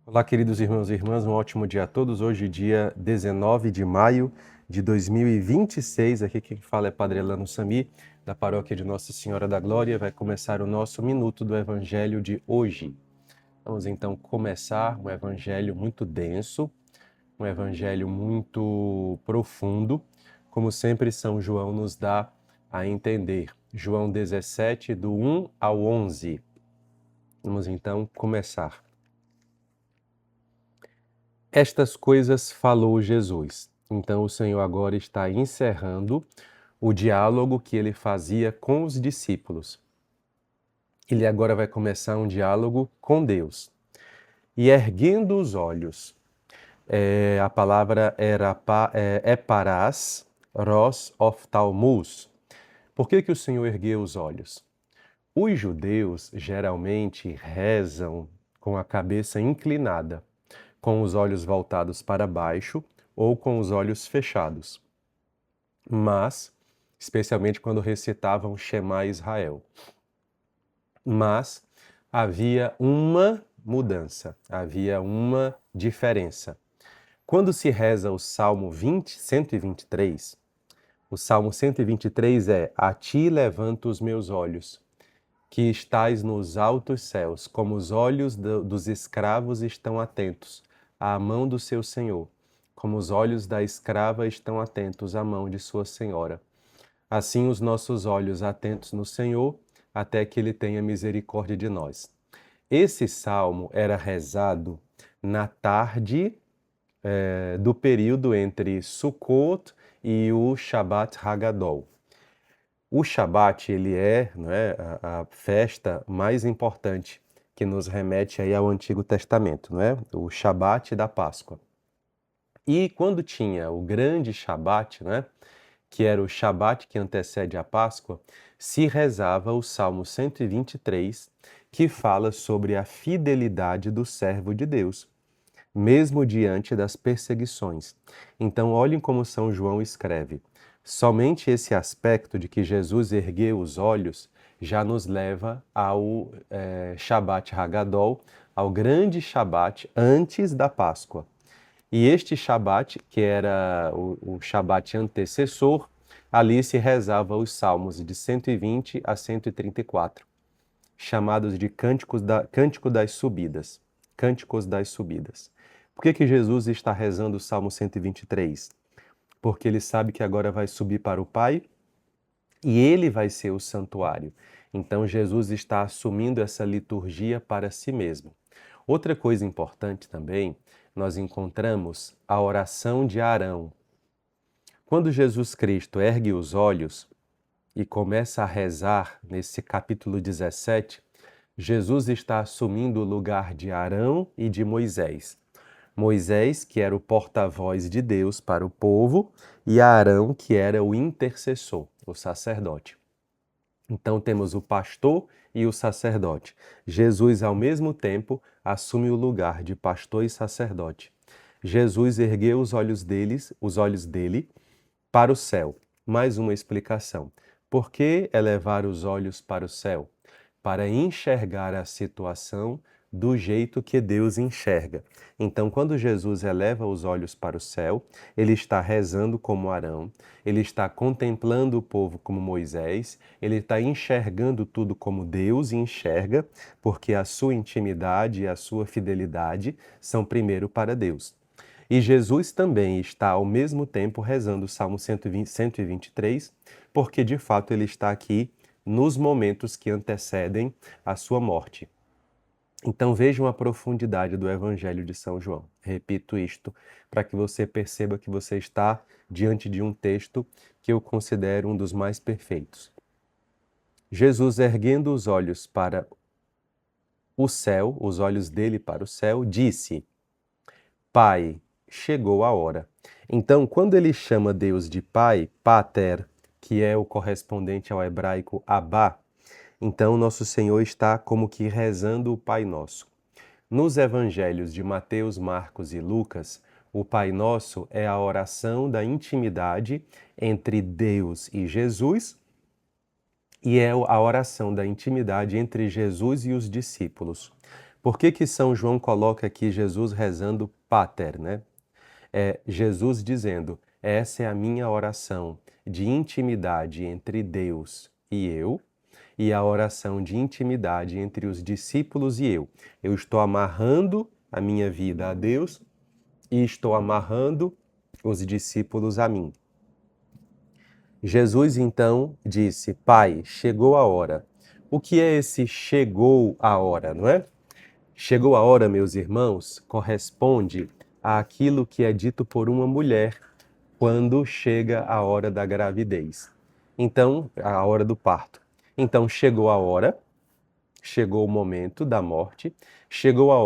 Olá, queridos irmãos e irmãs, um ótimo dia a todos. Hoje, dia 19 de maio de 2026. Aqui quem fala é Padre Elano Sami, da Paróquia de Nossa Senhora da Glória. Vai começar o nosso Minuto do Evangelho de hoje. Vamos então começar um evangelho muito denso, um evangelho muito profundo, como sempre São João nos dá a entender. João 17, do 1 ao 11. Vamos então começar. Estas coisas falou Jesus. Então o Senhor agora está encerrando o diálogo que ele fazia com os discípulos. Ele agora vai começar um diálogo com Deus. E erguendo os olhos, a palavra era eparás, ros oftalmus. Por que o Senhor ergueu os olhos? Os judeus geralmente rezam com a cabeça inclinada, com os olhos voltados para baixo ou com os olhos fechados. Mas, especialmente quando recitavam Shema Israel. Mas havia uma mudança, havia uma diferença. Quando se reza o Salmo 123, o Salmo 123 é: A ti levanto os meus olhos, que estais nos altos céus, como os olhos dos escravos estão atentos à mão do seu senhor, como os olhos da escrava estão atentos à mão de sua senhora. Assim os nossos olhos atentos no Senhor, até que ele tenha misericórdia de nós. Esse salmo era rezado na tarde do período entre Sukkot e o Shabbat Hagadol. O Shabat, ele é, a festa mais importante que nos remete aí ao Antigo Testamento, o Shabat da Páscoa. E quando tinha o grande Shabat, que era o Shabat que antecede a Páscoa, se rezava o Salmo 123, que fala sobre a fidelidade do servo de Deus, mesmo diante das perseguições. Então, olhem como São João escreve. Somente esse aspecto de que Jesus ergueu os olhos já nos leva ao Shabat Hagadol, ao grande Shabat antes da Páscoa. E este Shabat, que era o Shabat antecessor, ali se rezava os salmos de 120 a 134, chamados de Cântico das Subidas. Cânticos das Subidas. Por que Jesus está rezando o Salmo 123? Porque ele sabe que agora vai subir para o Pai e ele vai ser o santuário. Então Jesus está assumindo essa liturgia para si mesmo. Outra coisa importante também, nós encontramos a oração de Arão. Quando Jesus Cristo ergue os olhos e começa a rezar nesse capítulo 17, Jesus está assumindo o lugar de Arão e de Moisés. Moisés, que era o porta-voz de Deus para o povo, e Arão, que era o intercessor, o sacerdote. Então temos o pastor e o sacerdote. Jesus, ao mesmo tempo, assume o lugar de pastor e sacerdote. Jesus ergueu os olhos dele para o céu. Mais uma explicação. Por que elevar os olhos para o céu? Para enxergar a situação do jeito que Deus enxerga. Então, quando Jesus eleva os olhos para o céu, ele está rezando como Arão, ele está contemplando o povo como Moisés, ele está enxergando tudo como Deus enxerga, porque a sua intimidade e a sua fidelidade são primeiro para Deus. E Jesus também está ao mesmo tempo rezando o Salmo 123, porque de fato ele está aqui nos momentos que antecedem a sua morte. Então vejam a profundidade do Evangelho de São João. Repito isto para que você perceba que você está diante de um texto que eu considero um dos mais perfeitos. Jesus, erguendo os olhos para o céu, os olhos dele para o céu, disse: Pai, chegou a hora. Então, quando ele chama Deus de Pai, Pater, que é o correspondente ao hebraico Abá, então nosso Senhor está como que rezando o Pai Nosso. Nos evangelhos de Mateus, Marcos e Lucas, o Pai Nosso é a oração da intimidade entre Deus e Jesus e é a oração da intimidade entre Jesus e os discípulos. Por que que São João coloca aqui Jesus rezando Pater, né? É Jesus dizendo: essa é a minha oração de intimidade entre Deus e eu, e a oração de intimidade entre os discípulos e eu. Eu estou amarrando a minha vida a Deus e estou amarrando os discípulos a mim. Jesus então disse: Pai, chegou a hora. O que é esse chegou a hora, não é? Chegou a hora, meus irmãos, corresponde àquilo que é dito por uma mulher quando chega a hora da gravidez. Então, a hora do parto. Então, chegou a hora, chegou o momento da morte, chegou a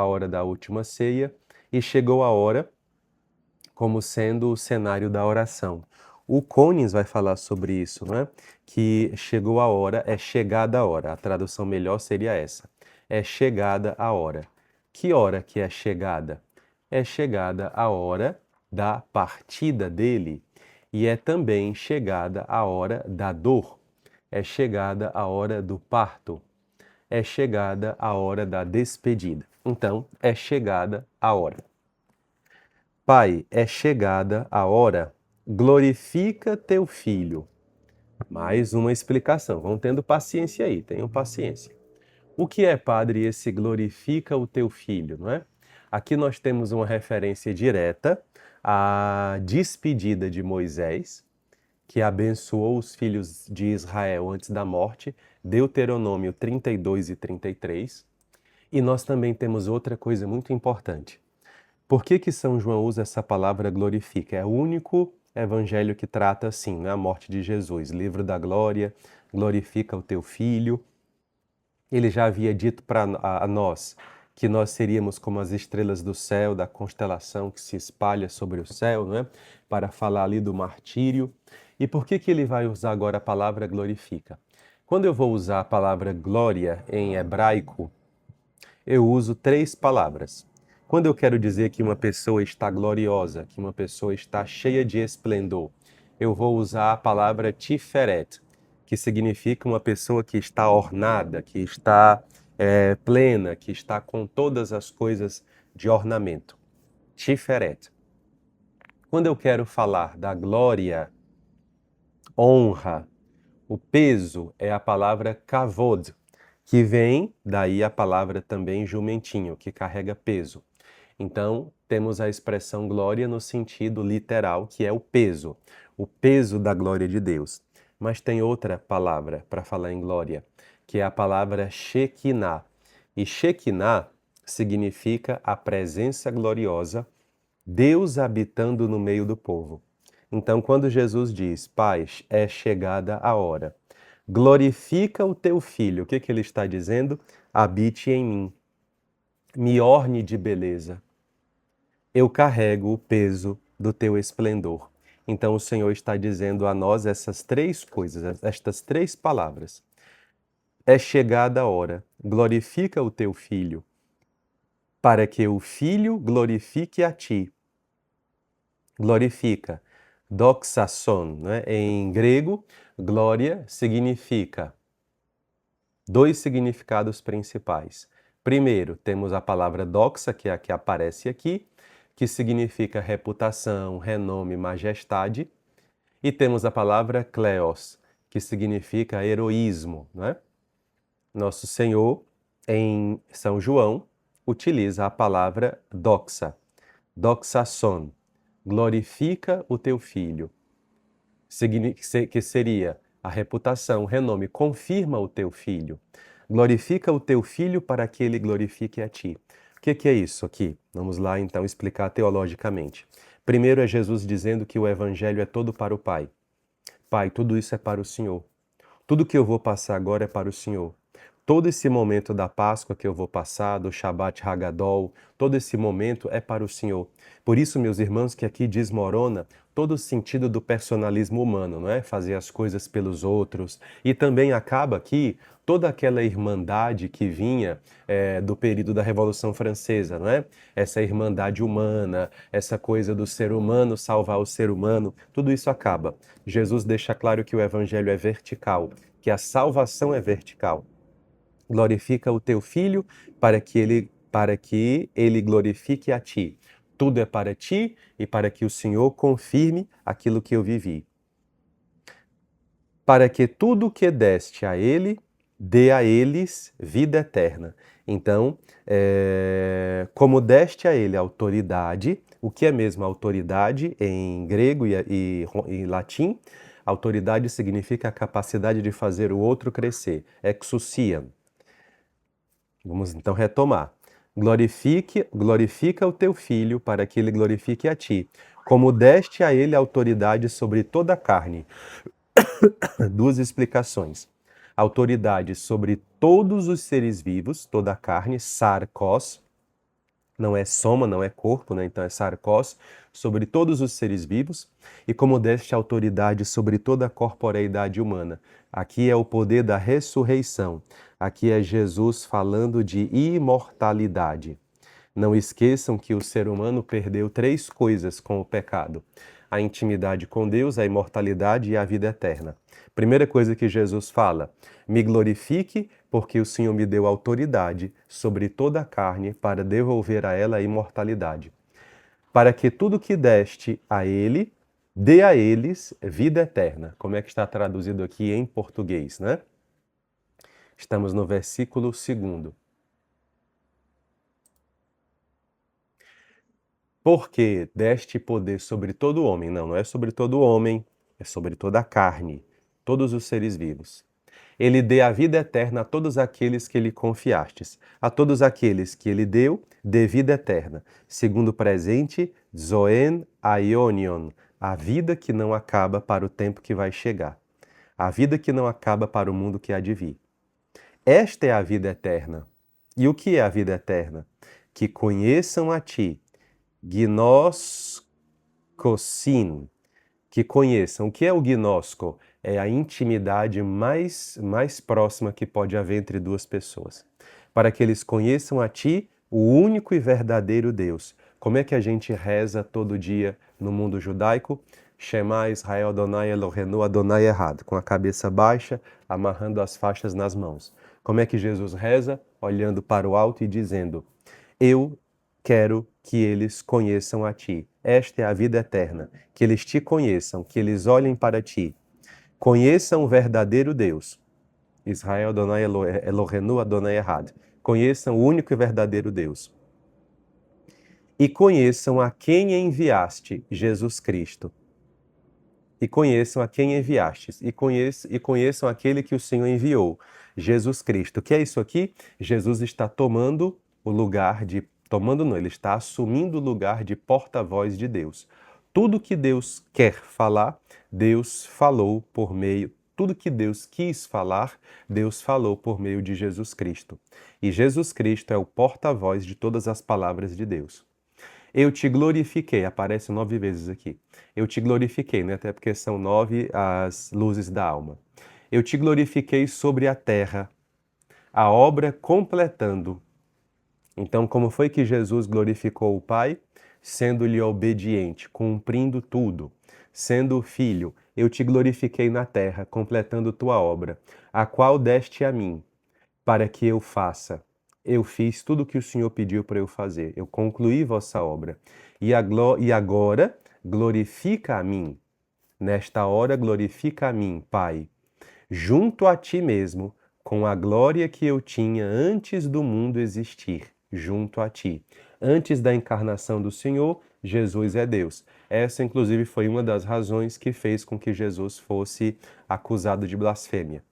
hora da última ceia, e chegou a hora como sendo o cenário da oração. O Cônios vai falar sobre isso, né? Que chegou a hora, é chegada a hora. A tradução melhor seria essa. É chegada a hora. Que hora que é chegada? É chegada a hora da partida dele e é também chegada a hora da dor. É chegada a hora do parto. É chegada a hora da despedida. Então, é chegada a hora. Pai, é chegada a hora, glorifica teu filho. Mais uma explicação. Vão tendo paciência aí, tenham paciência. O que é, Padre, esse glorifica o teu filho, não é? Aqui nós temos uma referência direta à despedida de Moisés, que abençoou os filhos de Israel antes da morte, Deuteronômio 32 e 33. E nós também temos outra coisa muito importante. Por que que São João usa essa palavra glorifica? É o único evangelho que trata assim, né, a morte de Jesus. Livro da Glória, glorifica o teu filho. Ele já havia dito para a nós que nós seríamos como as estrelas do céu, da constelação que se espalha sobre o céu, não é? Para falar ali do martírio. E por que que ele vai usar agora a palavra glorifica? Quando eu vou usar a palavra glória em hebraico, eu uso três palavras. Quando eu quero dizer que uma pessoa está gloriosa, que uma pessoa está cheia de esplendor, eu vou usar a palavra tiferet, que significa uma pessoa que está ornada, que está plena, que está com todas as coisas de ornamento. Tiferet. Quando eu quero falar da glória, honra, o peso é a palavra kavod, que vem daí a palavra também jumentinho, que carrega peso. Então, temos a expressão glória no sentido literal, que é o peso da glória de Deus. Mas tem outra palavra para falar em glória, que é a palavra Shekinah. E Shekinah significa a presença gloriosa, Deus habitando no meio do povo. Então, quando Jesus diz, Pai, é chegada a hora, glorifica o teu filho, o que que ele está dizendo? Habite em mim, me orne de beleza, eu carrego o peso do teu esplendor. Então o Senhor está dizendo a nós essas três coisas, estas três palavras. É chegada a hora, glorifica o teu filho, para que o filho glorifique a ti. Glorifica, doxason, né? Em grego, glória significa dois significados principais. Primeiro, temos a palavra doxa, que é a que aparece aqui, que significa reputação, renome, majestade. E temos a palavra kleos, que significa heroísmo, não é? Nosso Senhor, em São João, utiliza a palavra doxa, doxason, glorifica o teu filho, que seria a reputação, o renome, confirma o teu filho, glorifica o teu filho para que ele glorifique a ti. O que é isso aqui? Vamos lá então explicar teologicamente. Primeiro é Jesus dizendo que o evangelho é todo para o Pai. Pai, tudo isso é para o Senhor. Tudo que eu vou passar agora é para o Senhor. Todo esse momento da Páscoa que eu vou passar, do Shabat Hagadol, todo esse momento é para o Senhor. Por isso, meus irmãos, que aqui desmorona todo o sentido do personalismo humano, não é? Fazer as coisas pelos outros. E também acaba aqui toda aquela irmandade que vinha do período da Revolução Francesa, não é? Essa irmandade humana, essa coisa do ser humano salvar o ser humano, tudo isso acaba. Jesus deixa claro que o evangelho é vertical, que a salvação é vertical. Glorifica o teu filho para que ele glorifique a ti. Tudo é para ti e para que o Senhor confirme aquilo que eu vivi. Para que tudo que deste a ele, dê a eles vida eterna. Então, como deste a ele autoridade, o que é mesmo autoridade em grego e latim? Autoridade significa a capacidade de fazer o outro crescer. Exousia. Vamos então retomar. Glorifica o teu filho para que ele glorifique a ti. Como deste a ele autoridade sobre toda a carne. Duas explicações. Autoridade sobre todos os seres vivos, toda a carne, sarkos, não é soma, não é corpo, né? Então é sarkos, sobre todos os seres vivos, e como deste autoridade sobre toda a corporeidade humana. Aqui é o poder da ressurreição. Aqui é Jesus falando de imortalidade. Não esqueçam que o ser humano perdeu 3 coisas com o pecado: a intimidade com Deus, a imortalidade e a vida eterna. Primeira coisa que Jesus fala: me glorifique, porque o Senhor me deu autoridade sobre toda a carne para devolver a ela a imortalidade. Para que tudo que deste a ele, dê a eles vida eterna. Como é que está traduzido aqui em português, né? Estamos no versículo 2. Porque deste poder sobre todo homem. Não é sobre todo homem, é sobre toda a carne, todos os seres vivos. Ele dê a vida eterna a todos aqueles que lhe confiastes. A todos aqueles que ele deu, dê vida eterna. Segundo presente, zoen aionion, a vida que não acaba para o tempo que vai chegar. A vida que não acaba para o mundo que há de vir. Esta é a vida eterna. E o que é a vida eterna? Que conheçam a ti, gnoskosin, que conheçam. O que é o gnosko? É a intimidade mais próxima que pode haver entre duas pessoas. Para que eles conheçam a ti, o único e verdadeiro Deus. Como é que a gente reza todo dia no mundo judaico? Shema Israel Adonai Eloheinu Adonai Echad, com a cabeça baixa, amarrando as faixas nas mãos. Como é que Jesus reza? Olhando para o alto e dizendo: eu quero que eles conheçam a ti. Esta é a vida eterna, que eles te conheçam, que eles olhem para ti. Conheçam o verdadeiro Deus. Israel Adonai Eloheinu Adonai Echad. Conheçam o único e verdadeiro Deus. E conheçam a quem enviaste, Jesus Cristo. E conheçam a quem enviastes. E conheçam aquele que o Senhor enviou, Jesus Cristo. O que é isso aqui? Jesus está tomando o lugar de... Tomando não, ele está assumindo o lugar de porta-voz de Deus. Tudo que Deus quer falar, Deus falou por meio... Tudo que Deus quis falar, Deus falou por meio de Jesus Cristo. E Jesus Cristo é o porta-voz de todas as palavras de Deus. Eu te glorifiquei, aparece 9 vezes aqui. Eu te glorifiquei, né? Até porque são 9 as luzes da alma. Eu te glorifiquei sobre a terra, a obra completando. Então, como foi que Jesus glorificou o Pai? Sendo-lhe obediente, cumprindo tudo. Sendo filho, eu te glorifiquei na terra, completando tua obra, a qual deste a mim, para que eu faça. Eu fiz tudo o que o Senhor pediu para eu fazer. Eu concluí vossa obra. E agora glorifica a mim. Nesta hora glorifica a mim, Pai, junto a ti mesmo, com a glória que eu tinha antes do mundo existir, junto a ti. Antes da encarnação do Senhor, Jesus é Deus. Essa, inclusive, foi uma das razões que fez com que Jesus fosse acusado de blasfêmia.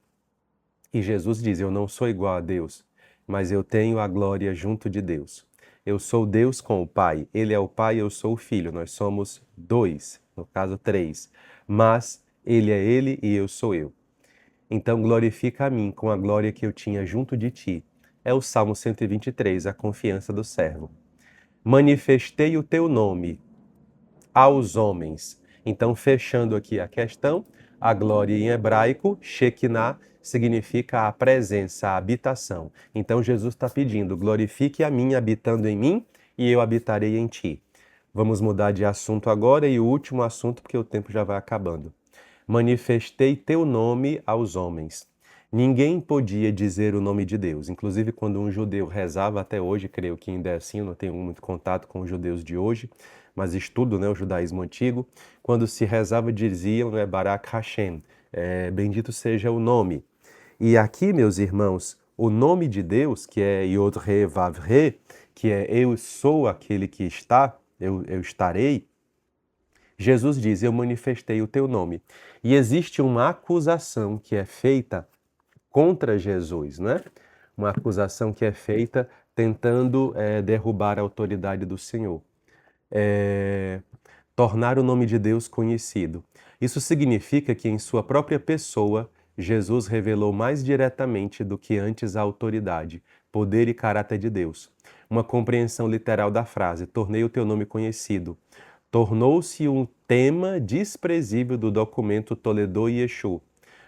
E Jesus diz: eu não sou igual a Deus, mas eu tenho a glória junto de Deus. Eu sou Deus com o Pai. Ele é o Pai, eu sou o Filho. Nós somos 2, no caso 3. Mas Ele é Ele e eu sou eu. Então glorifica a mim com a glória que eu tinha junto de ti. É o Salmo 123, a confiança do servo. Manifestei o teu nome aos homens. Então, fechando aqui a questão, a glória em hebraico, Shekinah, significa a presença, a habitação. Então, Jesus está pedindo: glorifique a mim habitando em mim e eu habitarei em ti. Vamos mudar de assunto agora e o último assunto, porque o tempo já vai acabando. Manifestei teu nome aos homens. Ninguém podia dizer o nome de Deus. Inclusive, quando um judeu rezava, até hoje, creio que ainda é assim, eu não tenho muito contato com os judeus de hoje, mas estudo, né, o judaísmo antigo. Quando se rezava, diziam, né, Barak Hashem, bendito seja o nome. E aqui, meus irmãos, o nome de Deus, que é Yod-Re Vav-Re, que é eu sou aquele que está, eu estarei, Jesus diz, eu manifestei o teu nome. E existe uma acusação que é feita contra Jesus, né? Uma acusação que é feita tentando derrubar a autoridade do Senhor. Tornar o nome de Deus conhecido. Isso significa que em sua própria pessoa, Jesus revelou mais diretamente do que antes a autoridade, poder e caráter de Deus. Uma compreensão literal da frase, tornei o teu nome conhecido, tornou-se um tema desprezível do documento Toledot Yeshu,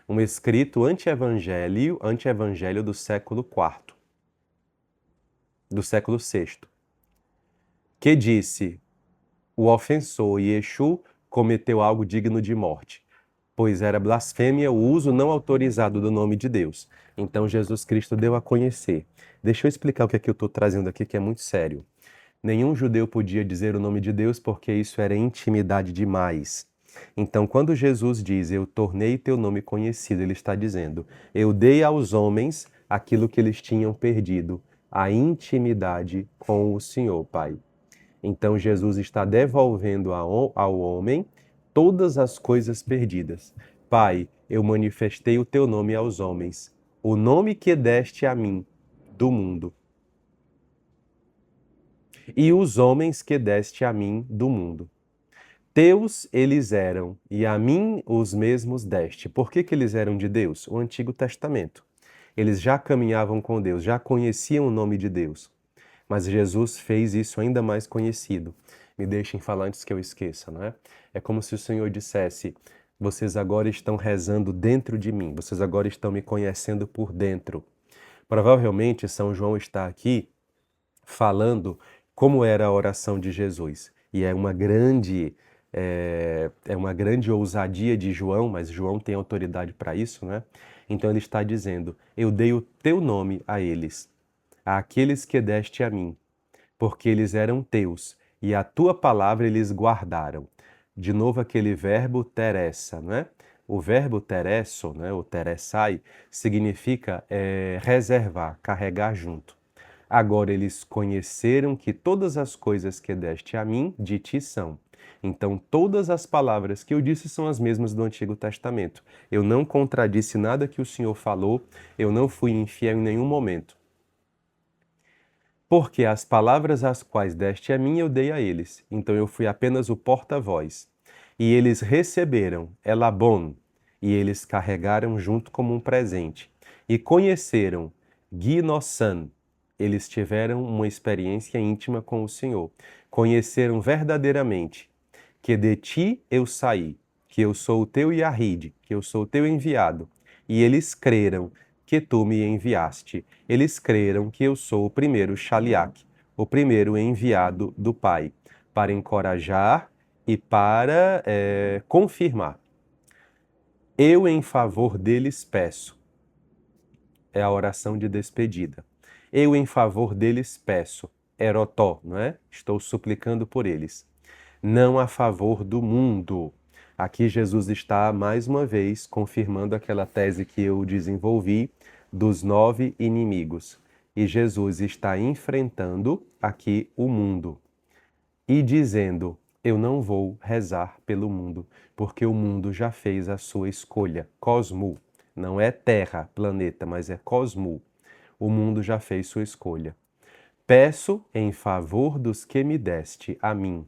um escrito anti-evangelho do século IV, do século VI, que disse: o ofensor Yeshu cometeu algo digno de morte, pois era blasfêmia o uso não autorizado do nome de Deus. Então Jesus Cristo deu a conhecer. Deixa eu explicar o que é que eu estou trazendo aqui, que é muito sério. Nenhum judeu podia dizer o nome de Deus porque isso era intimidade demais. Então, quando Jesus diz, eu tornei teu nome conhecido, ele está dizendo, eu dei aos homens aquilo que eles tinham perdido, a intimidade com o Senhor, Pai. Então, Jesus está devolvendo ao homem todas as coisas perdidas. Pai, eu manifestei o teu nome aos homens, o nome que deste a mim do mundo. E os homens que deste a mim do mundo. Teus eles eram, e a mim os mesmos deste. Por que eles eram de Deus? O Antigo Testamento. Eles já caminhavam com Deus, já conheciam o nome de Deus. Mas Jesus fez isso ainda mais conhecido. Me deixem falar antes que eu esqueça, não é? É como se o Senhor dissesse, vocês agora estão rezando dentro de mim, vocês agora estão me conhecendo por dentro. Provavelmente São João está aqui falando como era a oração de Jesus. E é uma grande ousadia de João, mas João tem autoridade para isso, né? Então ele está dizendo, eu dei o teu nome a eles, àqueles que deste a mim, porque eles eram teus, e a tua palavra eles guardaram. De novo aquele verbo teressa, né? O verbo teresso, né, o teressai, significa reservar, carregar junto. Agora eles conheceram que todas as coisas que deste a mim, de ti são. Então todas as palavras que eu disse são as mesmas do Antigo Testamento. Eu não contradisse nada que o Senhor falou, eu não fui infiel em nenhum momento. Porque as palavras as quais deste a mim eu dei a eles. Então eu fui apenas o porta-voz. E eles receberam, elabon, e eles carregaram junto como um presente. E conheceram, ginossan, eles tiveram uma experiência íntima com o Senhor. Conheceram verdadeiramente que de ti eu saí, que eu sou o teu Yahid, que eu sou o teu enviado. E eles creram que tu me enviaste. Eles creram que eu sou o primeiro Shaliach, o primeiro enviado do Pai, para encorajar e para confirmar. Eu em favor deles peço. É a oração de despedida. Eu em favor deles peço. Erotó, não é? Estou suplicando por eles. Não a favor do mundo. Aqui Jesus está, mais uma vez, confirmando aquela tese que eu desenvolvi dos 9 inimigos. E Jesus está enfrentando aqui o mundo e dizendo, eu não vou rezar pelo mundo, porque o mundo já fez a sua escolha. Cosmo, não é terra, planeta, mas é cosmo. O mundo já fez sua escolha. Peço em favor dos que me deste a mim,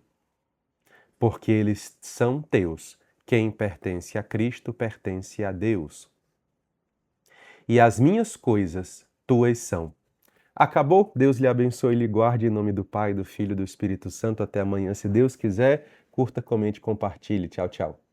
porque eles são teus. Quem pertence a Cristo pertence a Deus. E as minhas coisas tuas são. Acabou? Deus lhe abençoe e lhe guarde em nome do Pai, do Filho e do Espírito Santo. Até amanhã, se Deus quiser. Curta, comente, compartilhe. Tchau, tchau.